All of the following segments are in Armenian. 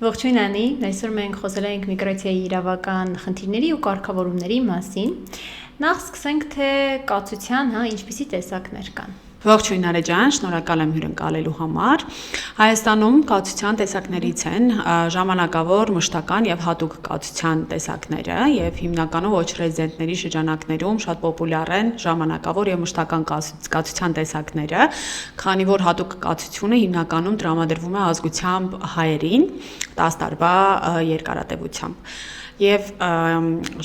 Ողջույն Անի, այսօր մենք խոսել ենք միգրացիայի իրավական խնդիրների ու կարգավորումների մասին։ Նախ սկսենք թե կացության, ինչպիսի տեսակներ կան։ Ողջույն Արեջան, շնորհակալ եմ հյուրընկալելու համար։ Հայաստանում կացության տեսակներից են ժամանակավոր, մշտական եւ հատուկ կացության տեսակները եւ հիմնականում ոչ ռեզիդենտների շրջանակներում շատ պոպուլյար են ժամանակավոր եւ մշտական կացության տեսակները, քանի որ հատուկ կացությունը հիմնականում տրամադրվում է ազգությամբ հայերին 10 տարվա երկարատևությամբ։ Եվ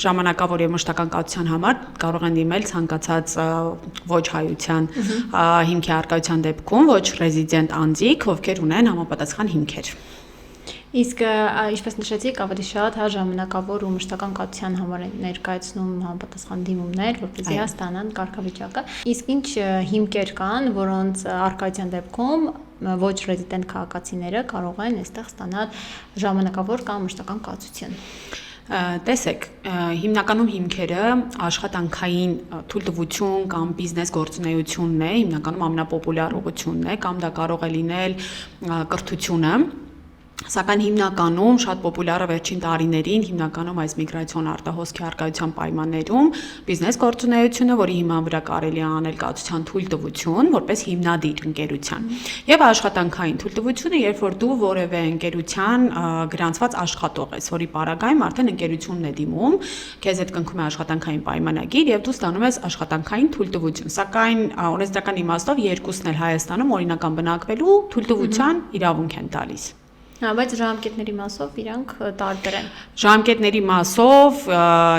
ժամանակավոր եւ մշտական կացության համար կարող են դիմել ցանկացած ոչ հայության հիմքի առկայության դեպքում ոչ ռեզիդենտ անձիկ, ովքեր ունեն համապատասխան հիմքեր։ Իսկ ինչպես նշեցիք, ավելի շատ ժամանակավոր ու մշտական կացության համար են ներկայացնում համապատասխան դիմումներ, որպեսզի ստանան կարգավիճակը։ Իսկ ինչ հիմքեր կան, որոնց առկայության դեպքում ոչ ռեզիդենտ քաղաքացիները կարող են այստեղ ստանալ ժամանակավոր կամ մշտական կացություն։ Տեսեք, հիմնականում հիմքերը աշխատանքային թույլտվություն կամ բիզնես գործունեությունն է, հիմնականում ամենապոպուլյար ուղղությունն է, կամ դա կարող է լինել կրթությունը, սակայն հիմնականում շատ պոպուլյարը վերջին տարիներին հիմնականում այս միգրացիոն արտահոսքի առկայության պայմաններում բիզնես գործունեությունը, որի հիման վրա կարելի է անել կացության թույլտվություն, որպես հիմնադիր ընկերության, եւ աշխատանքային թույլտվությունը, երբ որ դու որևէ ընկերության գրանցված աշխատող ես, որի պարագայում արդեն ընկերությունն է դիմում, քեզ հետ կնքում է աշխատանքային պայմանագիր եւ դու ստանում ես աշխատանքային թույլտվություն, սակայն օրենսդրական իմաստով երկուսն էլ Հայաստանում օրինական բնակվելու թույլտվության իրավունք են տալիս։ Բայց ժամկետների մասով իրանք տարբեր են։ Ժամկետների մասով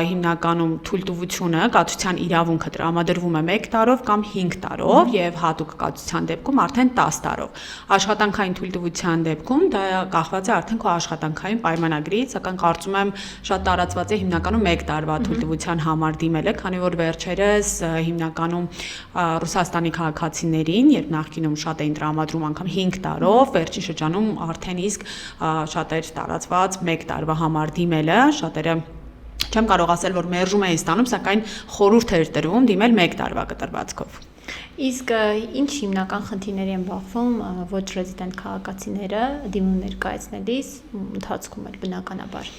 հիմնականում թույլտվությունը կացության իրավունքը տրամադրվում է 1 տարով կամ 5 տարով եւ հատուկ կացության դեպքում արդեն 10 տարով։ Աշխատանքային թույլտվության դեպքում դա կախված է արդեն քո աշխատանքային պայմանագրից, սակայն կարծում եմ շատ տարածված է հիմնականում 1 տարվա թույլտվության համար դիմելը, քանի որ վերջերս հիմնականում Ռուսաստանի քաղաքացիներին, երբ նախկինում շատ էին տրամադրում անգամ 5 տարով, վերջին շրջանում արդեն իսկ շատ էր տարածված 1 տարվա համար դիմելը, շատերը չեմ կարող ասել, որ մերժում էին ստանում, սակայն խորհուրդ էր տրվում դիմել 1 տարվա կտրվածքով։ Իսկ ինչ հիմնական խնդիրների են բախվում ոչ ռեզիդենտ քաղաքացիները դիմում ներկայացնելիս ընթացքում էլ բնականաբար։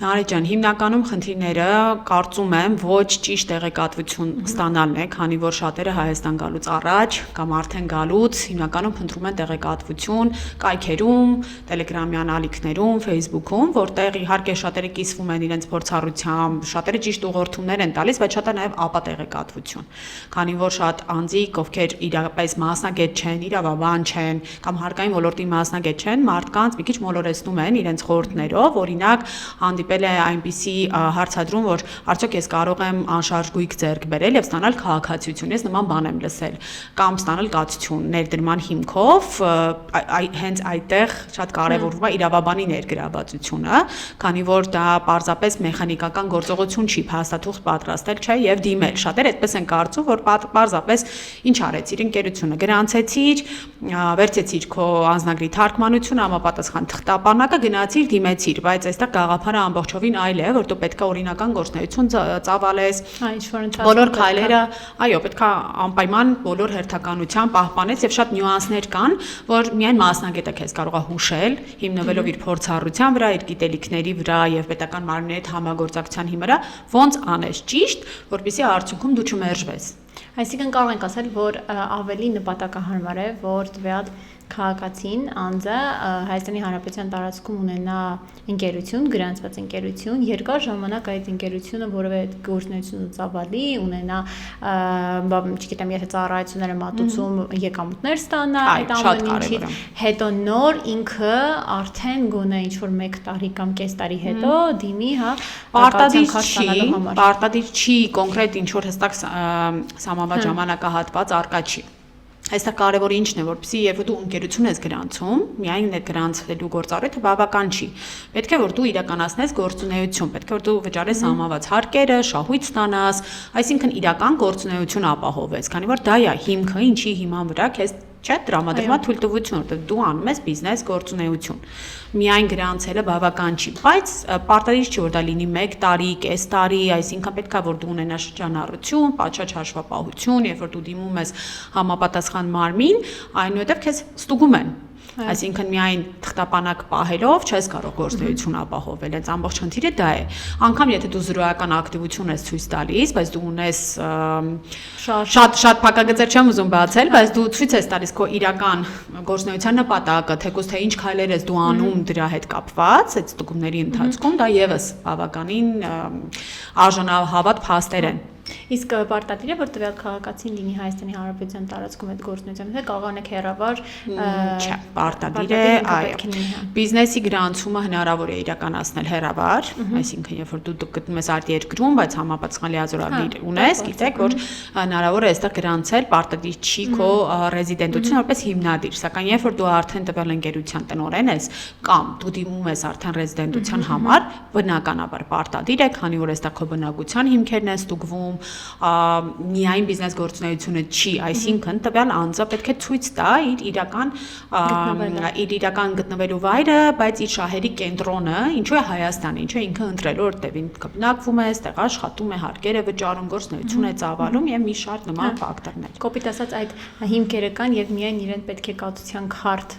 Նարեկ ջան, հիմնականում խնդիրները կարծում եմ ոչ ճիշտ տեղեկատվություն ստանալն է, քանի որ շատերը Հայաստան գալուց առաջ կամ արդեն գալուց հիմնականում փնտրում են տեղեկատվություն կայքերում, Telegram-յան ալիքներում, Facebook-ում, որտեղ իհարկե շատերը կիսվում են իրենց փորձառությամբ, շատերը ճիշտ ուղղորդումներ են տալիս, բայց շատերը նաև ապա տեղեկատվություն, քանի որ շատ անձիկ, ովքեր իրապես մասնագետ չեն, իրավաբան չեն կամ հարկային ոլորտի մասնագետ չեն, մարդկանց մի քիչ մոլորեցնում են իրենց խորհուրդներով, օրինակ հանդիպել է այնպիսի հարցադրում, որ արդյոք ես կարող եմ անշարժ գույք ձեռք բերել եւ ստանալ քաղաքացիություն, ես նման բան եմ լսել, կամ ստանալ կացություն ներդրման հիմքով, հենց այդտեղ շատ կարեւորվում է իրավաբանի ներգրավվածությունը, քանի որ դա պարզապես մեխանիկական գործողություն չի, փաստաթուղթ պատրաստել չէ եւ դիմել։ Շատերը այդպես են կարծում, որ պարզապես ինչ արեցիր ընկերությունը, գրանցեցիր, վերցեցիր քո անձնագրի թարգմանությունը, համապատասխան թղթապանակը, գնացիր, դիմեցիր, բայց այստեղ գաղափարը ամբողջովին այլ է, որ դու պետք է օրինական գործունեություն ծավալես, բոլոր քայլերը, այո, պետք է անպայման բոլոր հերթականության պահպանես եւ շատ նյուանսներ կան, որ միայն մասնագետը քեզ կարող է հուշել, հիմնվելով իր փորձառության վրա, իր գիտելիքների վրա եւ պետական մարմինների հետ համագործակցության հիմնրա, ոնց անես ճիշտ, որպեսզի արդյունքում դու չմերժվես։ Այսինքն կարող ենք ասել, որ ավելի նպատակահարմար է, որ տվյալ քաղաքացին անձը Հայաստանի Հանրապետության տարածքում ունենա ընկերություն, գրանցված ընկերություն, երկար ժամանակ այդ ընկերությունը որևէ գործունեություն ծավալի, ունենա, չգիտեմ, եթե ծառայությունները մատուցում եկամուտներ ստանա, այդ ամեն ինչից հետո նոր ինքը արդեն գոնե ինչ-որ 1 տարի կամ կես տարի հետո դիմի, պարտադիր չի կոնկրետ ինչ-որ հստակ սահմանված ժամանակահատված առկա չի։ Այստեղ կարևորը ինչն է, որպեսզի երբ դու ընկերություն ես գրանցում, միայն այդ գրանցվելու գործառույթը բավական չի։ Պետք է որ դու իրականացնես գործունեություն, պետք է որ դու վճարես սահմանված հարկերը, շահույթ ստանաս, այսինքն իրական գործունեություն ապահովես, քանի որ դա է հիմքը, ինչի հիման վրա քեզ չէ տրամադրվում է թույլտվություն, որտեղ դու անում ես բիզնես գործունեություն։ Միայն գրանցելը բավական չի, բայց պարտադիր չի որ դա լինի 1 տարի, կես տարի, այսինքն պետք է որ դու ունենաս շրջանառություն, պատշաճ հաշվապահություն, երբ որ դու դիմում ես համապատասխան մարմին, այնուհետև քեզ ստուգում են Այսինքն միայն թղթապանակ պահելով չես կարող գործունեություն ապահովել, այս ամբողջ խնդիրը դա է։ Անկամ եթե դու զրոյական ակտիվություն ես ցույց տալիս, բայց դու ունես շատ փակագծեր չեմ ուզում բացել, բայց դու ցույց ես տալիս քո իրական գործունեության նպատակը, թեկուզ թե ինչ քայլեր ես դու անում դրա հետ կապված, այդ ստուգումների ընթացքում դա եւս բավականին արժանահավատ փաստեր են։ Իսկ պարտադիր է, որ տվյալ քաղաքացին լինի Հայաստանի Հանրապետության տարածքում այդ գործունեությունը, թե կարող է հեռավար չէ, պարտադիր է, այո։ Բիզնեսի գրանցումը հնարավոր է իրականացնել հեռավար, այսինքն երբ որ դու գտնում ես այդ երկրում, բայց համապատասխան լիազորավիր ունես, գիտեք, որ հնարավոր է այստեղ գրանցել, պարտադիր չի քո ռեզիդենտությունը որպես հիմնադիր, սակայն երբ որ դու արդեն տվյալ ընկերության տնօրեն ես կամ դու դիմում ես արդեն ռեզիդենտության համար, բնականաբար պարտադիր է, քանի որ այստեղ քո բնակության հիմքերն են ստուգվում, միայն բիզնես գործունեությունը չի, այսինքն տվյալ անձը պետք է ցույց տա իր իրական գտնվելու վայրը, բայց իր շահերի կենտրոնը, ինչու է Հայաստանը, ինչու է ինքը ընտրել, որտեղ ինքը բնակվում է, այստեղ աշխատում է, հարկեր է վճարում, գործունեություն է ծավալում եւ մի շարք նման ֆակտորներ։ Կոպիտ ասած այդ հիմքերը կան եւ միայն իրեն պետք է կացության քարտ,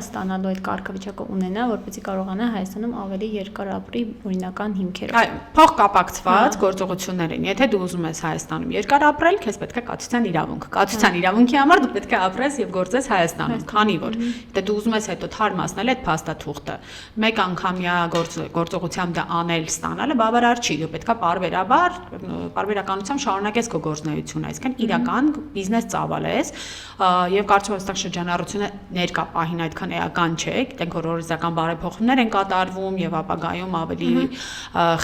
ստանալու այդ կարգավիճակը ունենա, որպեսզի կարողանա Հայաստանում ավելի երկար ապրի օրինական հիմքերով։ Այո, փող կապակցված գործողություններ են։ Եթե դու ուզում ես Հայաստանում երկար ապրել, քեզ պետք է կացության իրավունք։ Կացության իրավունքի համար դու պետք է ապրես եւ գործես Հայաստանում, քանի որ եթե դու ուզում ես հետո թարմացնել այդ փաստաթուղթը, մեկ անգամյա գործողությամբ դա անել ստանալը բավարար չի, դու պետք է պարբերականությամբ շարունակես քո գործունեությունը, այսինքն իրական բիզնես ծավալես եւ կարծում եմ այստեղ շրջանառությունը ներկա պահին այդքան էական չէ, գիտենք որ օրինական բարեփոխումներ են կատարվում եւ ապագայում ավելի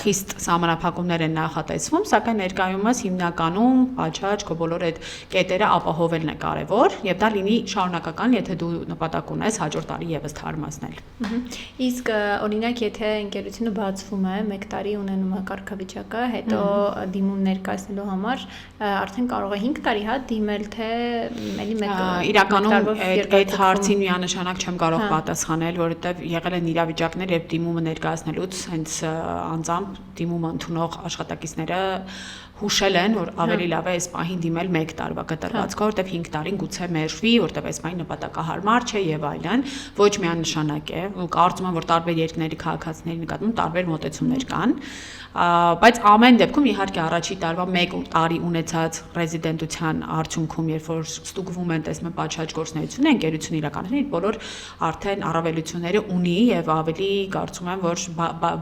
խիստ սահմանափակումներ են նախատեսվում, սակայն ներկայումս հիմնականում աճաճ քո բոլոր այդ կետերը ապահովելն է կարևոր եւ դա լինի շարունակական, եթե դու նպատակ ունես հաջորդ տարի եւս թարմացնել։ Իսկ օրինակ եթե ընկերությունը բացվում է 1 տարի ունենում է կարգավիճակը, հետո դիմում ներկայացնելու համար արդեն կարող է 5 տարի հա դիմել թե էլի մեկ իրականում այդ հարցին միանշանակ չեմ կարող պատասխանել, որովհետեւ եղել են իրավիճակներ, երբ դիմումը ներկայացնելուց հենց անձամբ դիմումը ընդունող աշխատակիցները հուշել են, որ ավելի լավ է այս պահին դիմել 1 տարվա կտրվածքով, որտեղ 5 տարին գուցե մերժվի, որտեղ այս պահին նպատակահարմար չէ եւ այլն, ոչ միանշանակ է։ Ու կարծում եմ, որ տարբեր երկրների քաղաքացիների նկատմամբ տարբեր մոտեցումներ կան, բայց ամեն դեպքում իհարկե առաջի տարվա 1 տարի ունեցած ռեզիդենտության արդյունքում, երբ որ ստուգվում են տեսնում պատշաճ գործունեությունը, ընկերությունը իրականացնի իր բոլոր արդեն առավելությունները ունի եւ ավելի կարծում եմ, որ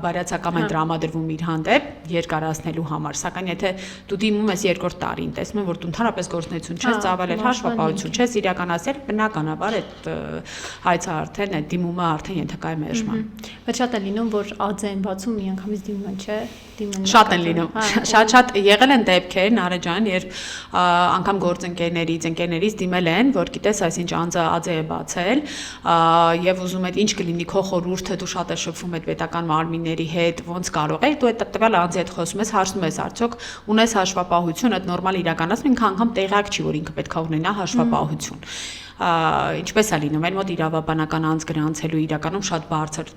բարյացակամ են տրամադրվում իր հանդեպ երկարացնելու համար, սակայն եթե դու դիմում ես 2-րդ տարին, տեսնում ես, որ դու ընդհանրապես գործունեություն չես ծավալել, հաշվապահություն չես իրականացրել, բնականաբար այդ հայցը արդեն այդ դիմումը արդեն ենթակա է մերժման։ Բայց շատ է լինում, որ ԱԶ են բացում միանգամից դիմում են, չէ՞։ Շատ են լինում։ Շատ եղել են դեպքեր, Նարե ջան, երբ անգամ ընկերներից դիմել են, որ գիտես, այսինչ անձը ԱԶ է բացել, եւ ուզում եք ինչ կլինի քո խորհուրդը, դու շատ ես շփվում այդ պետական մարմինների հետ, ոնց կարող է, դու այդ տվյալ անձի հետ խոսում ես, հարցնում ես արդյոք ունես հաշվապահություն, այդ նորմալ իրականացնում, ինքը անգամ տեղյակ չի, որ ինքը պետք է ունենա հաշվապահություն։ Ինչպես է լինում, այլ մոտ իրավաբանական անձ գրանցելու իրականում շատ բարձր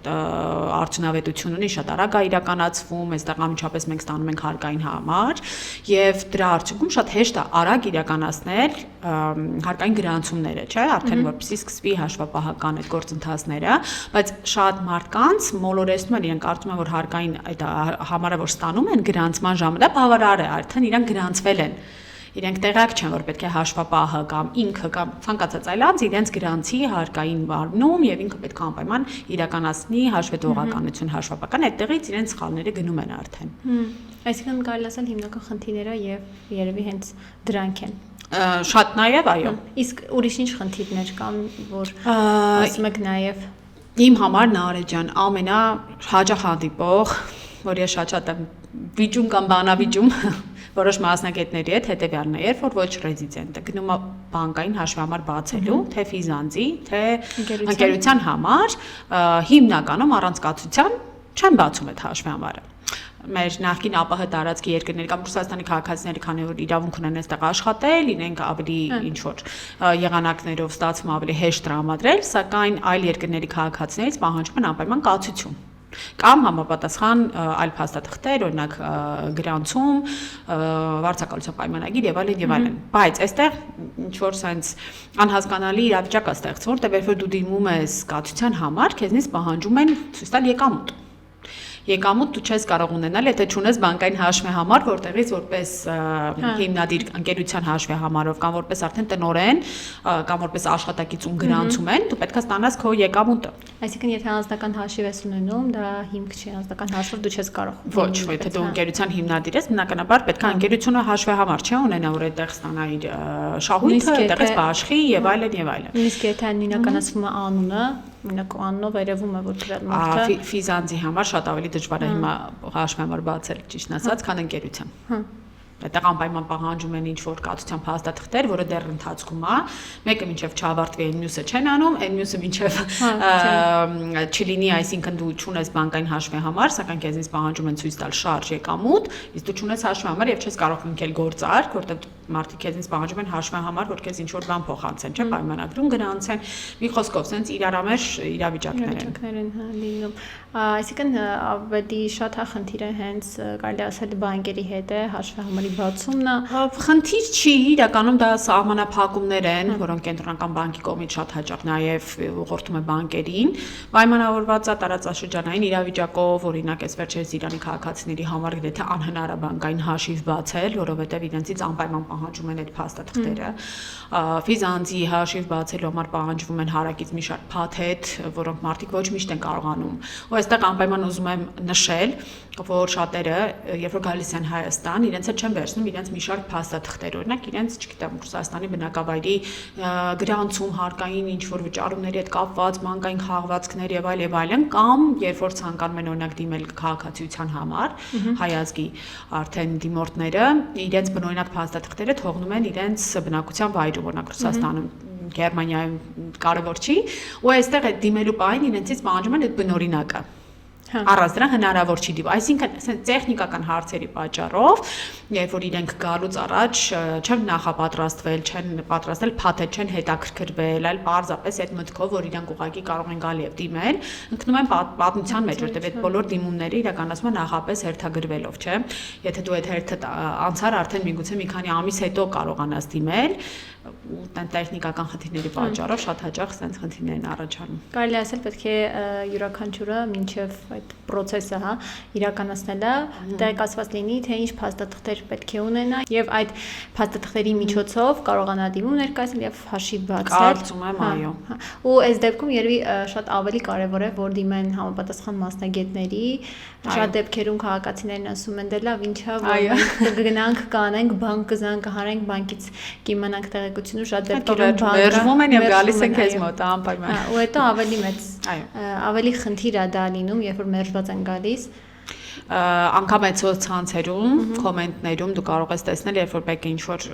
արդյունավետություն ունի, շատ արագ է իրականացվում, այստեղ ամենչապես մենք ստանում ենք հարկային համար եւ դրա արդյունքում շատ հեշտ է արագ իրականացնել հարկային գրանցումները, չէ՞, արդեն որպեսզի սկսվի հաշվապահական այդ գործընթացները, բայց շատ մարդկանց մոլորեցնում են, իրենք կարծում են, որ հարկային այդ համարը որ ստանում են գրանցման ժամը, դա բավարար է, արդեն իրանք գրանցվել են։ Իրենք տեղյակ չեն, որ պետք է հաշվապահը կամ ինքը կամ ցանկացած այլ անձ իրենց գրանցի հարկային մարմնում եւ ինքը պետք է անպայման իրականացնի հաշվետվողականություն հաշվապահական, այդտեղից իրենց սխալները գնում են արդեն։ Այսինքն կարելի ասել հիմնական խնդիրները եւ երևի հենց դրանք են։ Շատ նաեւ, այո։ Իսկ ուրիշ ինչ խնդիրներ կան, որ ասում եք նաեւ իմ համար Նարե ջան ամենահաճախ հանդիպող, որ ես շատ եմ վիճում կամ բանավիճում որոշ մասնագետների հետ հետեւյալն է, երբ որ ոչ ռեզիդենտը գնում է բանկային հաշվամար բացելու, թե ֆիզանձի, թե ընկերության համար, հիմնականում առանց կացության չեն բացում այդ հաշվամարը։ Մեր նախկին ԱՊՀ տարածքի երկրների կամ Ռուսաստանի քաղաքացիների, քանի որ իրավունք ունեն այստեղ աշխատել, իրենք ավելի ինչ որ եղանակներով ստացվում ավելի հեշտ տրամադրել, սակայն այլ երկրների քաղաքացիներից պահանջում են անպայման կացություն։ Կամ համապատասխան այլ փաստաթղթեր, օրինակ գրանցում, վարձակալության պայմանագիր եւ այլն եւ այլն։ Բայց այստեղ ինչ որ sense անհասկանալի իրավիճակ է ստեղծվում, որտեղ երբ որ դու դիմում ես կացության համար, քեզնից պահանջում են ցույց տալ եկամուտ։ Եկամուտ դու չես կարող ունենալ, եթե չունես բանկային հաշվեհամար, որտեղից որպես հիմնադիր ընկերության հաշվեհամարով կամ որպես արդեն տնօրեն կամ որպես աշխատակից ում գրանցում են, դու պետք է ստանաս քո եկամուտը։ Այսինքն եթե անձնական հաշիվ ես ունենում, դա հիմք չի, անձնական հաշվով դու չես կարող։ Ոչ, եթե դու ընկերության հիմնադիր ես, բնականաբար պետք է ընկերությունը հաշվեհամար չի ունենա, որ այդտեղ ստանա իր շահույթը, այդտեղից բաշխի եւ այլն եւ այլն։ Նույնիսկ եթե նույնականացվում է անունը, մենակ անունով երևում է, որ գրել մարդը ֆիզանձի համար շատ ավելի դժվար է հիմա հաշվեհամար բացել, ճիշտ ասած, քան ընկերության։ Այդտեղ անպայման պահանջում են ինչ-որ կացության փաստաթղթեր, որը դեռ ընթացքում է, մեկը մինչև չավարտվի, այն մյուսը չեն անում, այն մյուսը մինչև չլինի, այսինքն դու չունես բանկային հաշվեհամար, սակայն քեզնից պահանջում են ցույց տալ շարժ եկամուտ, իսկ դու չունես հաշվեհամար եւ չես կարող ընկել գործարք, որտեղ մարդիկ քեզնից պահանջում են հաշվեհամար, որ քեզ ինչ-որ բան փոխանցեն, չէ՞, պայմանագրում գրանցեն, մի խոսքով, sense իրարամեջ իրավիճակներ են լինում։ Այսինքն ավելի շատ խնդիր է հենց կարելի ասել բանկերի հետ է հաշվեհամարի բացումն է։ Խնդիր չի, իրականում դա սահմանափակումներ են, որոնք կենտրոնական բանկի կողմից շատ հաճախ նաև ուղղորդում է բանկերին։ Պայմանավորված է տարածաշրջանային իրավիճակով, օրինակ, այս վերջերս Իրանի քաղաքացիների համար գրեթե անհնար է բանկային հաշիվ բացել, որովհետև իրենցից անպայման պահանջում են այդ փաստաթղթերը։ Ֆիզանձի հաշիվ բացելու համար պահանջվում են հարակից մի շարք փաթեթ, որոնք մարդիկ ոչ միշտ են կարողանում։ Ու այստեղ անպայման ուզում եմ նշել, որ շատերը, երբ որ գալիս են Հայաստան, իրենց հետ չեն վերցնում իրենց մի շարք փաստաթղթեր, օրինակ իրենց, չգիտեմ, Ռուսաստանի բնակավայրի գրանցում, հարկային ինչ-որ վճարումների հետ կապված, բանկային խաղվածքներ եւ այլն, կամ երբ որ ցանկանում են օրինակ դիմել քաղաքացիության համար, հայազգի արդեն դիմորդները, իրենց բնօրինակ փաստաթղթերը թողնում են իրենց բնակության վայրում, օրինակ Ռուսաստանում, Գերմանիայում կարևոր չի, ու այստեղ այդ դիմելու պահին իրենցից պահանջում են այդ բնօրինակը։ Առանց դրա հնարավոր չի դիպ, այսինքն տեխնիկական հարցերի պատճառով, երբ որ իրենք գալուց առաջ չեն նախապատրաստվել, չեն պատրաստել փաթեթ, չեն հետաքրքրվել, այլ պարզապես այդ մտքով, որ իրենք ուղղակի կարող են գալ եւ դիմել, ընկնում են պատմության մեջ, որտեղ այդ բոլոր դիմումները իրականացվում են նախապես հերթագրվելով, չէ՞։ Եթե դու այդ հերթը անցար արդեն միգուցե մի քանի ամիս հետո կարողանաս դիմել, ու տեխնիկական խնդիրների պատճառով շատ հաճախ sense խնդիրներ են առաջանում։ Կարելի ասել պետք է յուրաքանչյուրը մինչև այդ process-ը, հա, իրականացնելը տեղեկացված լինի, թե ինչ փաստաթղթեր պետք է ունենա եւ այդ փաստաթղթերի միջոցով կարողանա դիմում ներկայացնել եւ հաշիվ բացել։ Կարծում եմ, այո։ Ու այս դեպքում երևի շատ ավելի կարեւոր է, որ դիմեն համապատասխան մասնագետների, շատ դեպքերում քաղաքացիներն ասում են, դե լավ, ինչա, որ գնանք կանենք, բանկ կզանք, հանենք, բանկից կիմանանք տեղեկությունը, շատ դեպքերում մերժվում են եւ գալիս են քեզ մոտ, անպայման։ Ու հետո ավելի մեծ, ավելի խնդիր է դա լինում, երբ որ մերժված են գալիս։ Անգամ այդ սոցցանցերում, կոմենտներում դու կարող ես տեսնել, երբ որ մեկը ինչ-որ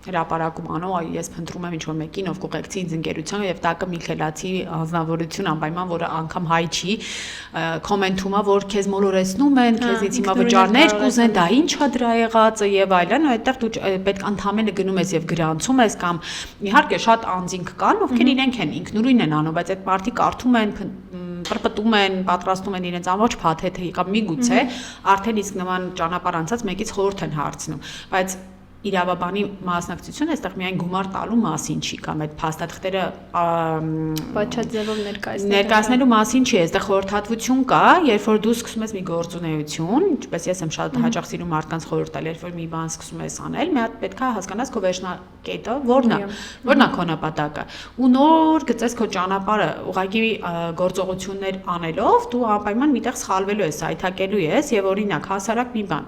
հրապարակում անող, ես փնտրում եմ ինչ-որ մեկին, ով կուղեկցի ինձ ընկերության եւ տակը մի խելացի անձնավորություն անպայման, որը անգամ հայ չի, կոմենտում է, որ քեզ մոլորեցնում են, քեզից հիմա վճարներ կուզեն, դա ի՞նչ է դրա եղածը եւ այլն, ու այդտեղ դու պետք ընդհանրապես գնում ես եւ գրանցում ես կամ իհարկե շատ անձինք կան, ովքեր իրենք են ինքնուրույն են անում, բայց այդ մարդիկ կարդում են պրպտում են, պատրաստում են իրենց ամբողջ փաթեթը կամ միգուցե արդեն իսկ նման ճանապարհ անցած մեկից խորհուրդ են հարցնում, բայց իրավաբանի մասնակցությունը այստեղ միայն գումար տալու մասին չի կամ այդ փաստաթղթերը պատշաճ ներկայացնելու մասին չի, այստեղ խորհրդատվություն կա, երբ որ դու սկսում ես մի գործունեություն, ինչպես ես եմ շատ հաճախ սիրում մարդկանց խորհուրդ տալ, երբ որ մի բան սկսում ես անել, մի հատ պետք է հասկանաս քո վերջնակետը որն է քո նպատակը, ու նոր գծես քո ճանապարհը, ուղղակի գործողություններ անելով դու անպայման միտեղ սխալվելու ես, այթակելու ես եւ օրինակ հասարակ մի բան,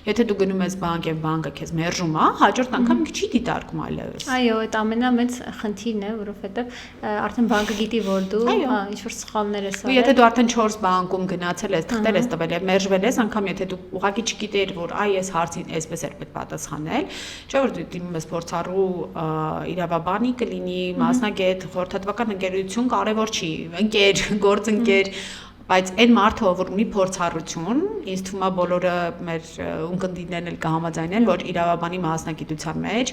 եթե դու գնում ես բանկ եւ բանկը քեզ մերժում հաջորդ անգամ ինքը չի դիտարկում այլևս։ Այո, այդ ամենամեծ խնդիրն է, որովհետև արդեն բանկը գիտի, որ դու ինչ-որ սխալներ ես արել։ Եթե դու արդեն 4 բանկում գնացել ես, թղթեր ես տվել եւ մերժվել ես, անգամ եթե դու ուղղակի չգիտեր, որ այ այս հարցին այսպես էր պետք պատասխանել, չէ՞ որ դու դիմում ես փորձառու իրավաբանի կլինի, մասնագետ, խորհրդատվական ընկերություն կարևոր չի, ընկեր, գործընկեր, բայց այն մարդը, որ ունի փորձառություն, ինձ թվում է բոլորը մեր ունկնդիրներն էլ կհամաձայնեն, որ իրավաբանի մասնագիտության մեջ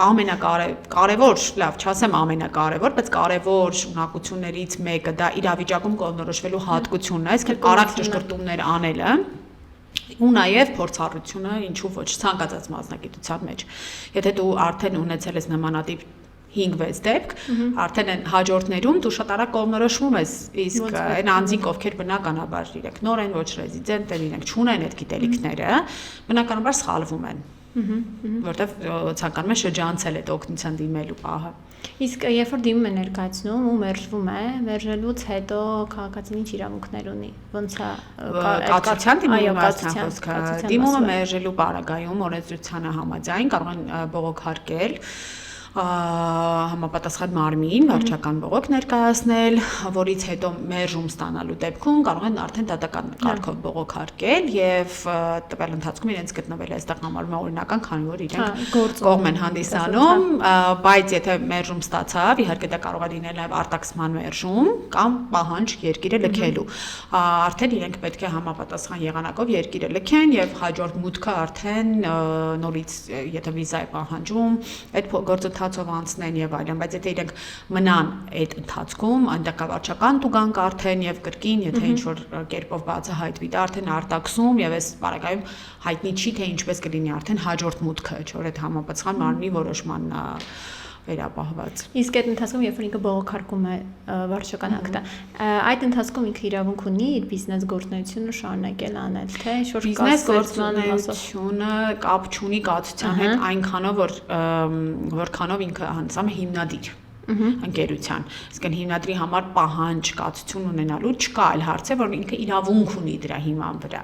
ամենակարևոր, լավ, չասեմ ամենակարևոր, բայց կարևոր ունակություններից մեկը դա իրավիճակում կողմնորոշվելու հատկությունն է, այսինքն արագ ճշգրտումներ անելը ու նաև փորձառությունը, ինչու ոչ, ցանկացած մասնագիտության մեջ։ Եթե դու արդեն ունեցել ես նմանատիպ 5-6 դեպք, արդեն այն հաջորդներում դու շատ արագ կողմնորոշվում ես, իսկ այն անձինք, ովքեր բնականաբար իրենք նոր են, ոչ ռեզիդենտ են, իրենք չունեն այդ գիտելիքները, բնականաբար սխալվում են։ Որտեվ ցանկանում է շրջանցել այդ օգնության դիմելու պահը։ Իսկ երբ որ դիմում է ներկայացնում ու մերժվում է, մերժելուց հետո քաղաքացին ինչ իրավունքներ ունի։ Ոնց է կացության դիմումը մասնա խոսքը։ Դիմումը մերժելու պարագայում օրենսդրությանը համաձայն կարող են բողոքարկել համապատասխան մարմին, վարչական բողոք ներկայացնել, որից հետո մերժում ստանալու դեպքում կարող են արդեն դատական կարգով բողոքարկել եւ տվյալ ընթացքում իրենց գտնվել է այստեղ համարվում է օրինական, քանի որ իրենք կողմ են հանդիսանում, բայց եթե մերժում ստացավ, իհարկե դա կարող է լինել նաեւ արտաքսման մերժում կամ պահանջ երկիրը լքելու։ Արդեն իրենք պետք է համապատասխան եղանակով երկիրը լքեն եւ հաջորդ մուտքը արդեն նորից եթե վիզա է պահանջում, այդ գործընթացով անցնեն եւ այլն, բայց եթե իրենք մնան այդ ընթացքում, այնտեղ վարչական տուգանք արդեն եւ կրկին, եթե ինչ որ կերպով բացահայտվի, դա արդեն արտաքսում եւ այս բարակայում հայտնի չի թե ինչպես կլինի արդեն հաջորդ մուտքը, չէ՞ որ այդ համապատասխան մարմնի որոշմանն է վերապահված։ Իսկ այդ ընթացքում երբ որ ինքը բողոքարկում է վարչական ակտը, այդ ընթացքում ինքը իրավունք ունի իր բիզնես գործունեությունը շարունակել անել, թե ինչ որ բիզնես գործունեությունը կապ չունի կացության հետ այնքանով որքանով ինքը հանդիսանում է հիմնադիր ընկերության, այսինքն հիմնադրի համար պահանջ կացություն ունենալու չկա այլ հարց է, որ ինքը իրավունք ունի դրա հիման վրա։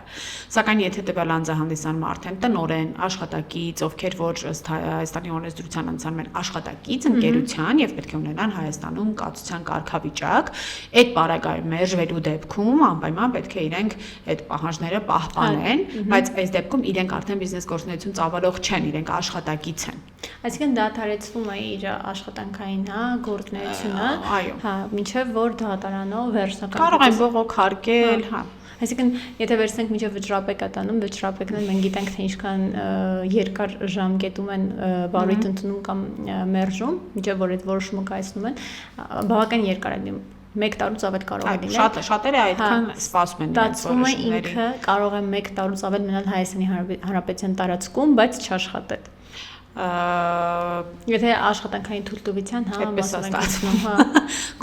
Սակայն եթե տվյալ անձը հանդիսանում արդեն տնօրեն, աշխատակից, ովքեր որ Հայաստանի օրենսդրության անցանում են աշխատակից ընկերության եւ պետք է ունենան Հայաստանում կացության կարգավիճակ, այդ պարագայում մերժվելու դեպքում անպայման պետք է իրենք այդ պահանջները պահպանեն, բայց այս դեպքում իրենք արդեն բիզնես գործունեություն ծավալող չեն, իրենք աշխատակից են։ Այսինքն դադարեցվում է իր աշխատանքային, գործունեությունը, մինչև որ դատարանով վերջնական կարող են բողոքարկել, Այսինքն, եթե վերցնենք մինչև վճռապեկ է տանում, վճռապեկն էլ մենք գիտենք, թե ինչքան երկար ժամկետում են վարույթ ընդունում կամ մերժում, մինչև որ այդ որոշումը կայացնում են, բավական երկար է լինում։ 1 տարուց ավել կարող է լինել։ Շատերը այդքան սպասում են իրենց որոշումների։ Ինքը կարող է 1 տարուց ավել մնալ Հայաստանի Հանրապետության տարածքում, բայց չաշխատել։ Եթե աշխատանքային թույլտվության, այդպես է ստացվում,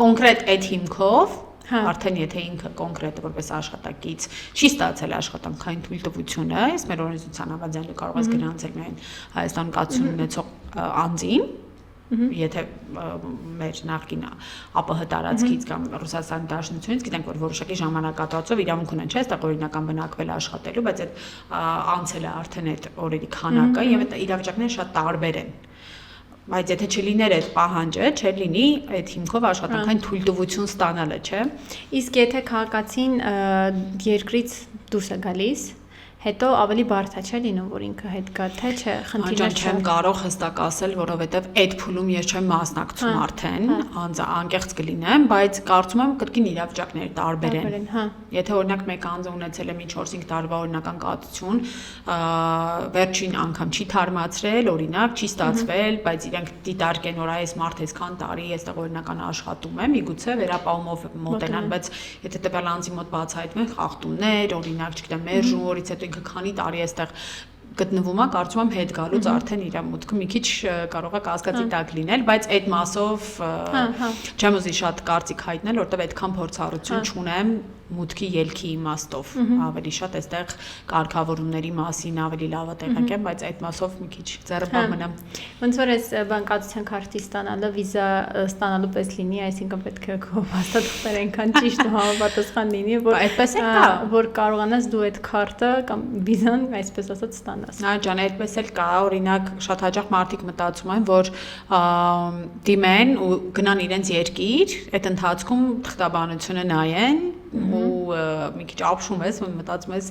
կոնկրետ այդ հիմքով արդեն եթե ինքը կոնկրետ որպես աշխատակից չի ստացել աշխատանքային թույլտվությունը, այս մեր օրենսդրության համաձայն կարող ես գրանցել միայն Հայաստանում կացություն ունեցող անձին, եթե մեր նախկին ԱՊՀ տարածքից կամ Ռուսաստանի Դաշնությունից գիտենք որ որոշակի ժամանակահատվածով իրավունք ունեն, չէ՞, այստեղ օրինական բնակվել աշխատելու, բայց այդ անցել է արդեն այդ օրերի քանակը եւ այդ իրավիճակները շատ տարբեր են։ Բայց եթե չլիներ այդ պահանջը, չէր լինի այդ հիմքով աշխատանքային թույլտվություն ստանալը, չէ՞։ Իսկ եթե քաղաքացին երկրից դուրս է գալիս, հետո ավելի բարդ է չէ լինում, որ ինքը հետ գա, թե չէ, խնդիրներ չեմ կարող հստակ ասել, որովհետև այդ փուլում ես չեմ մասնակցում արդեն, անկեղծ կլինեմ, բայց կարծում եմ կրկին իրավիճակները տարբեր են։ Եթե օրինակ մեկ անձը ունեցել է մինչ 4-5 տարվա օրինական կացություն, վերջին անգամ չի թարմացրել, օրինակ չի ստացվել, բայց իրենք դիտարկեն, որ այս մարդը այսքան տարի այստեղ օրինական աշխատում է, միգուցե վերապահումով մոտենան, բայց եթե տվյալ անձի մոտ բացահայտվեն խախտումներ, օրինակ, չգիտեմ, մերժում, որից հետո ինքը քանի տարի այստեղ գտնվում է, կարծում եմ հետ գալուց արդեն իր մուտքը մի քիչ կարող է կասկածի տակ լինել, բայց այդ մասով չեմ ուզի շատ կարծիք հայտնել, որովհետև այդքան փորձառություն չունեմ մուտքի ելքի իմաստով, ավելի շատ այստեղ կարգավորումների մասին ավելի լավ է տեղյակ եմ, բայց այդ մասով մի քիչ ձեռբա մնամ։ Ոնց որ այս բանկացության քարտի ստանալը վիզա ստանալու պես լինի, այսինքն պետք է քո փաստաթղթերը այնքան ճիշտ ու համապատասխան լինի, որ այդպես է կա, որ կարողանաս դու այդ քարտը կամ վիզան, այսպես ասած, ստանաս։ Այո, ջան, այդպես էլ կա, օրինակ շատ հաճախ մարդիկ մտածում են, որ դիմեն ու գնան իրենց երկիր, այդ ընթացքում թղթաբանությունը նայեն, ու մի քիչ ապշում ես, ու մտածում ես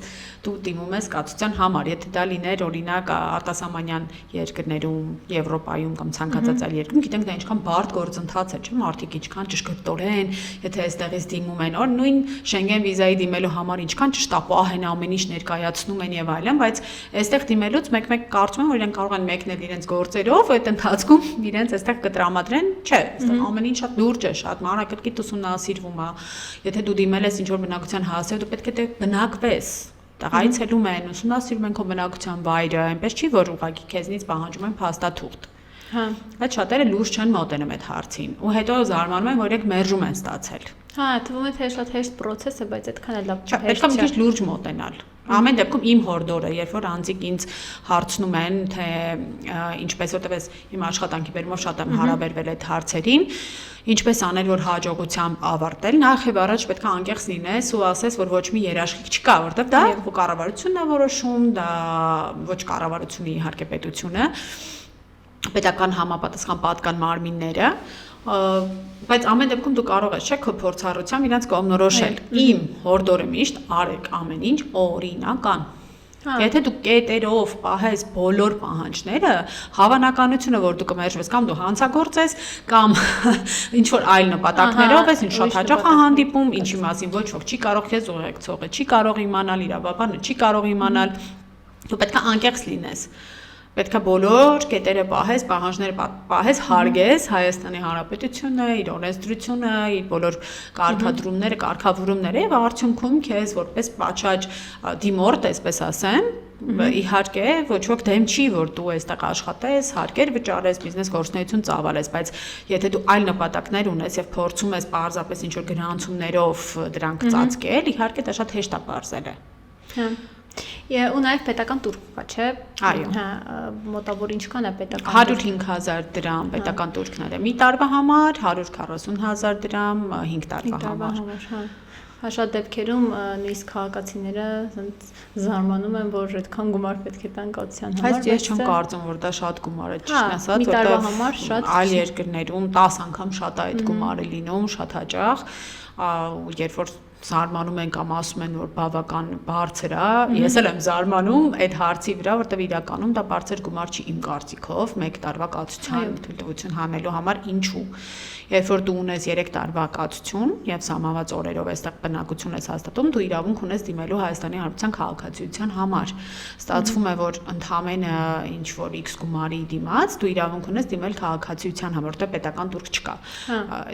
դու դիմում ես կացության համար, եթե դա լիներ օրինակ արտասահմանյան երկրներում, Եվրոպայում կամ ցանկացած այլ երկրում, գիտենք դա ինչքան բարդ գործընթաց է, չէ՞, մարդիկ ինչքան ճշգրտորեն, եթե այստեղից դիմում են, օր նույն Շենգեն վիզայի դիմելու համար ինչքան ճշտապահ են, ամեն ինչ ներկայացնում են եւ այլն, բայց այստեղ դիմելուց մեկ-մեկ կարծում եմ, որ իրենք կարող են մեկնել իրենց գործերով, այդ ընթացքում իրենց այստեղ կտրամադրեն, չէ, այստեղ ամեն ինչ շատ լուրջ է, շատ մանրակրկիտ ուսումնասիրվում է, եթե դու դիմել ես ինչ-որ բնակության հասցեով, դու պետք է բնակվես, այցելում են, ուսումնասիրում են քո բնակության վայրը, այնպես չի, որ ուղղակի քեզնից պահանջում են փաստաթուղթ։ Հա, այդ շատերը լուրջ չեն մոտենում այդ հարցին, ու հետո զարմանում են, որ իրենք մերժում են ստացել։ հա, թվում է թե շատ հեշտ process է, բայց այդքան էլ լավ չէ, պետք է մի քիչ լուրջ մոտենալ։ Ամեն դեպքում իմ հորդորը, երբ որ անձիկ ինձ հարցնում են, թե ինչպես որտեղ ես իմ աշխատանքի բերումով շատ եմ հարաբերվել այդ հարցերին, ինչպես անել, որ հաջողությամբ ավարտել, նախ եւ առաջ պետք է անկեղծ լինես ու ասես, որ ոչ մի երաշխիք չկա, որտեղ դա կառավարությունն է որոշում, դա ոչ կառավարությունը, իհարկե պետությունը, պետական համապատասխան պատկան մարմինները, բայց ամեն դեպքում դու կարող ես, չէ՞, քո փորձառությամբ իրենց կողմնորոշել։ Իմ հորդորը միշտ արեք ամեն ինչ օրինական։ Եթե դու կետերով պահես բոլոր պահանջները, հավանականությունը, որ դու կմերժվես կամ դու հանցագործ ես, կամ ինչ որ այլ նպատակներով ես, ինչ շատ հաճախ է հանդիպում, ինչի մասին ոչ ոք չի կարող քեզ ուղեկցողը, չի կարող իմանալ, իրավաբանը չի կարող իմանալ, դու պետք է անկեղծ լինես։ Պետք է բոլոր կետերը պահես, պահանջները պահես, հարգես Հայաստանի Հանրապետությունը, իր օրենսդրությունը, իր բոլոր կարգադրումները, կարգավորումները եւ արդյունքում քեզ որպես պատշաճ դիմորդ, այսպես ասեմ, իհարկե ոչ ոք դեմ չի, որ դու այստեղ աշխատես, հարկեր վճարես, բիզնես գործունեություն ծավալես, բայց եթե դու այլ նպատակներ ունես եւ փորձում ես պարզապես ինչ որ գրանցումներով դրանք ծածկել, իհարկե դա շատ հեշտ է պարզել է։ Հա։ Ու նաև պետական տուրք կա, չէ՞։ Այո։ Հա, մոտավոր ինչքան է պետական 105,000 դրամ պետական տուրքն է։ Մի տարվա համար 140,000 դրամ 5 տարվա համար։ Հա։ Հա, շատ դեպքերում նույնիսկ քաղաքացիները զարմանում են, որ այդքան գումար պետք է տան կացության համար։ Բայց ես չեմ կարծում, որ դա շատ գումար է, ճիշտն ասած, մի տարվա համար շատ այլ երկրներում 10 անգամ շատ է այդ գումարը լինում, շատ հաճախ, երբ որ զարմանում են կամ ասում են, որ բավական բարձր է, ես էլ եմ զարմանում այդ հարցի վրա, որտեղ իրականում դա բարձր գումար չի իմ կարծիքով, 1 տարվա կացության թույլտվություն հանելու համար, ինչու։ Երբ որ դու ունես 3 տարվա կացություն եւ սահմանված օրերով այստեղ բնակություն ես հաստատում, դու իրավունք ունես դիմելու Հայաստանի Հանրապետության քաղաքացիության համար։ Ստացվում է, որ ընդհանրապես ինչ որ X գումարի դիմաց դու իրավունք ունես դիմել քաղաքացիության համար, որտեղ պետական տուրք չկա։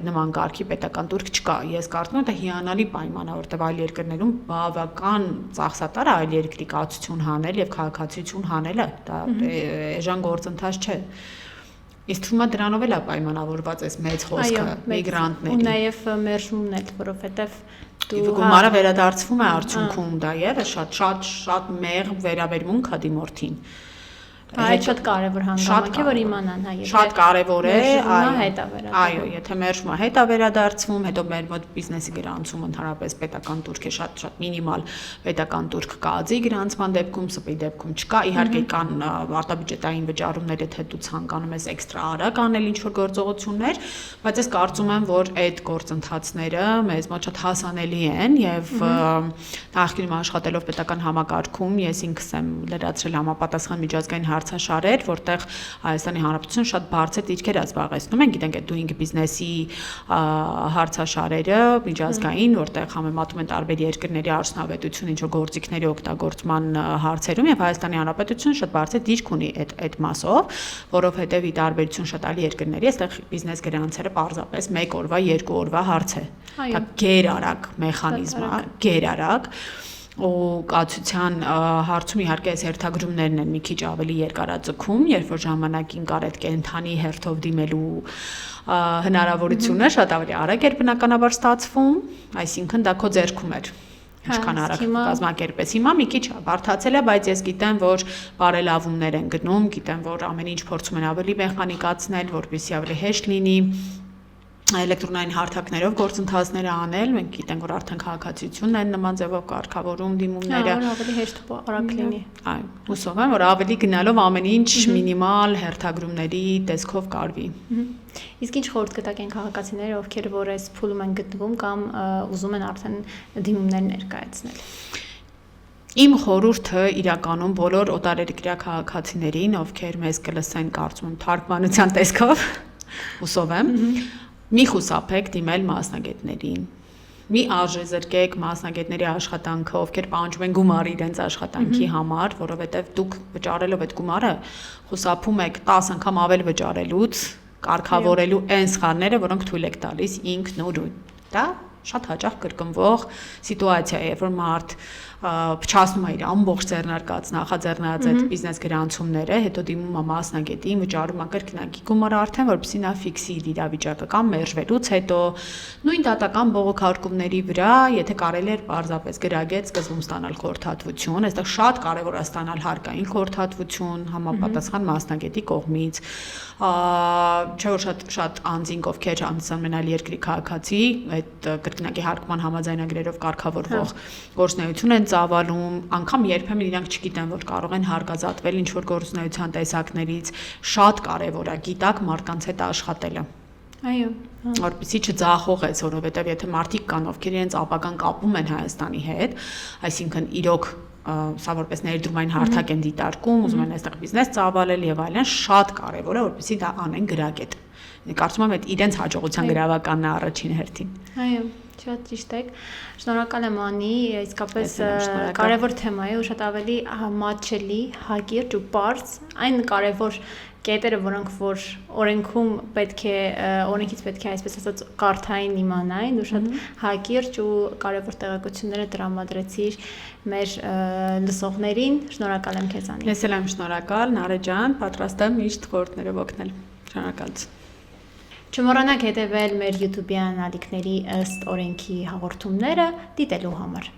Նման կարգի պետական տուրք չկա։ Ես կարծում եմ, դա հիանալի պայման է, որտեղ այլ երկրներում բավական ծախսատար է այլ երկրի կացություն հանել եւ քաղաքացիություն հանելը, դա էժան գործընթաց չէ։ Իսկ թվում է դրանով էլ է պայմանավորված այս մեծ խոսքը միգրանտների։ Ու նաև մերժումն էլ, որովհետև դու գումարը վերադարձվում է արդյունքում, դա եւս շատ մեղ վերաբերմունք է դիմորդին։ Այդ շատ կարևոր հանգամանք է, որ իմանան, հա, շատ կարևոր է, այո, եթե մերժումը հետ է վերադարձվում, հետո մեր մոտ բիզնեսի գրանցում ընդհանրապես պետական տուրք է շատ մինիմալ պետական տուրք կազի գրանցման դեպքում, ՍՊ-ի դեպքում չկա, իհարկե կան արտաբյուջետային վճարումներ, եթե դու ցանկանում ես էքստրա արագ անել ինչ-որ գործողություններ, բայց ես կարծում եմ, որ այդ գործընթացները մեզ մոտ շատ հասանելի են եւ նախկինում աշխատելով պետական համակարգում ես ինքս եմ լրացրել համապատասխան միջազգային հարցաշարեր, որտեղ Հայաստանի Հանրապետությունը շատ բարձր դիրքեր է զբաղեցնում են, գիտենք այդ doing business-ի հարցաշարերը միջազգային, որտեղ համեմատում են տարբեր երկրների արդյունավետություն, ինչ որ գործիքների օգտագործման հարցերում եւ Հայաստանի Հանրապետությունը շատ բարձր դիրք ունի այդ մասով, որովհետեւ ի տարբերություն շատ այլ երկրների, այստեղ բիզնես գրանցերը պարզապես 1 օրվա, 2 օրվա հարց է։ Դա գերարագ մեխանիզմ է, գերարագ ու կացության հարցում իհարկե այս հերթագրումներն են մի քիչ ավելի երկարաձգում, երբ որ ժամանակին կար այդ կենթանի հերթով դիմելու հնարավորությունը շատ ավելի արագ էր բնականաբար ստացվում, այսինքն դա քո ձեռքում էր։ Ինչքան արագ կազմակերպես։ Հիմա մի քիչ բարդացել է, բայց ես գիտեմ, որ բարելավումներ են գնում, գիտեմ, որ ամեն ինչ փորձում են ավելի մեխանիկացնել, որպեսզի ավելի հեշտ լինի։ էլեկտրոնային հարթակներով գործընթացները անել, մենք գիտենք, որ արդեն քաղաքացիությունն են նման ձևով կարգավորում դիմումները, որ ավելի հեշտ ու արագ լինի։ Այո, հուսով եմ, որ ավելի գնալով ամեն ինչ մինիմալ հերթագրումների տեսքով կարվի։ Իսկ ինչ խորհուրդ կտակ են քաղաքացիները, ովքեր որ այս փուլում են գտնվում կամ ուզում են արդեն դիմումներ ներկայացնել։ Իմ խորհուրդը իրականում բոլոր օտարերկրյա քաղաքացիներին, ովքեր մեզ կլսեն, կարծում եմ, թարգմանության տեսքով, հուսով եմ, մի խուսափեք դիմել մասնագետներին։ Մի արժեզրկեք մասնագետների աշխատանքը, ովքեր պահանջում են գումար իրենց աշխատանքի համար, որովհետև դուք վճարելով այդ գումարը խուսափում եք 10 անգամ ավել վճարելուց, կարգավորելու այն սխալները, որոնք թույլ եք տալիս ինքնուրույն։ Դա շատ հաճախ կրկնվող սիտուացիա է, երբ որ մարդ փչացնում է իր ամբողջ ձեռնարկած նախաձեռնած այդ բիզնես գրանցումները, հետո դիմում է մասնագետին, վճարում է կրկնակի գումարը արդեն, որպեսզի նա ֆիքսի իր իրավիճակը կամ մերժվելուց հետո նույն դատական բողոքարկումների վրա, եթե կարելի էր պարզապես գրագետ սկզբում ստանալ խորհրդատվություն, այստեղ շատ կարևոր է ստանալ հարկային խորհրդատվություն համապատասխան մասնագետի կողմից, չէ որ շատ անձինք, ովքեր անձնական այլ երկրի քաղաքացի, այդ կրկնակի հարկման համաձայնագրերով կարգավորվող գործունեություն են ծավալում, անգամ երբեմն իրանք չգիտեն, որ կարող են հարկազատվել ինչ-որ գործունեության տեսակներից, շատ կարևոր է գիտակ մարդկանց հետ աշխատելը։ Այո, որպեսզի չձախողես, որովհետև եթե մարդիկ կան, ովքեր իրենց ապագան կապում են Հայաստանի հետ, այսինքն իրոք սա որպես ներդրումային հարթակ են դիտարկում, ուզում են այստեղ բիզնես ծավալել եւ այլն, շատ կարևոր է, որպեսզի դա անեն գրագետ։ Կարծում եմ, այդ իրենց հաջողության գրավականն է առաջին հերթին։ Այո, շատ ճիշտ եք։ Շնորհակալ եմ Անի, իսկապես կարևոր թեմա է ու շատ ավելի մատչելի, հակիրճ ու պարզ, այն կարևոր կետերը, որոնք որ օրենքում օրենքից պետք է այսպես ասած կարդային իմանային ու շատ հակիրճ ու կարևոր տեղեկությունները տրամադրեցիր մեր լսողներին։ Շնորհակալ եմ քեզ Անի։ Ես էլ եմ շնորհակալ, Նարե ջան, պատրաստ եմ միշտ խորհուրդներով օգնել։ Շնորհակալություն։ Չմոռանաք հետևել մեր YouTube-յան ալիքների ըստ օրենքի հաղորդումները դիտելու համար։